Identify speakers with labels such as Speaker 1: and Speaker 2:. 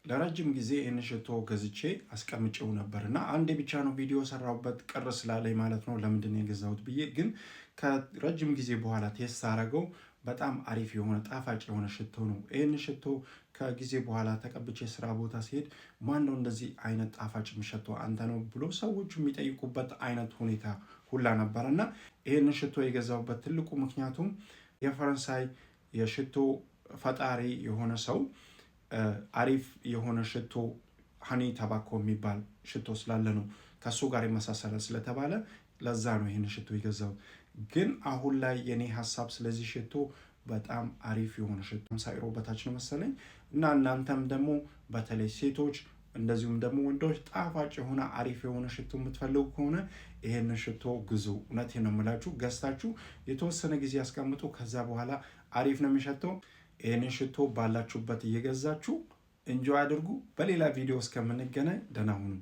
Speaker 1: ለረጅም ጊዜ ይህን ሽቶ ገዝቼ አስቀምጬው ነበርና አንዴ ብቻ ነው ቪዲዮ ሰራሁበት ቅር ስላለኝ ማለት ነው ለምንድን ነው የገዛሁት ብዬ። ግን ከረጅም ጊዜ በኋላ ቴስት አደረገው በጣም አሪፍ የሆነ ጣፋጭ የሆነ ሽቶ ነው። ይህን ሽቶ ከጊዜ በኋላ ተቀብቼ ስራ ቦታ ሲሄድ ማን ነው እንደዚህ አይነት ጣፋጭ የሚሸተው አንተ ነው ብሎ ሰዎቹ የሚጠይቁበት አይነት ሁኔታ ሁላ ነበረ። እና ይህን ሽቶ የገዛሁበት ትልቁ ምክንያቱም የፈረንሳይ የሽቶ ፈጣሪ የሆነ ሰው አሪፍ የሆነ ሽቶ ሀኒ ታባኮ የሚባል ሽቶ ስላለ ነው ከሱ ጋር ይመሳሰላል ስለተባለ ለዛ ነው ይህን ሽቶ የገዛሁት። ግን አሁን ላይ የኔ ሀሳብ ስለዚህ ሽቶ በጣም አሪፍ የሆነ ሽቶ ሳይሮ በታች ነው መሰለኝ። እና እናንተም ደግሞ በተለይ ሴቶች እንደዚሁም ደግሞ ወንዶች ጣፋጭ የሆነ አሪፍ የሆነ ሽቶ የምትፈልጉ ከሆነ ይሄንን ሽቶ ግዙ። እውነቴን ነው የምላችሁ፣ ገዝታችሁ የተወሰነ ጊዜ ያስቀምጡ። ከዛ በኋላ አሪፍ ነው የሚሸተው። ይህንን ሽቶ ባላችሁበት እየገዛችሁ እንጆይ አድርጉ። በሌላ ቪዲዮ እስከምንገናኝ ደህና ሁኑ።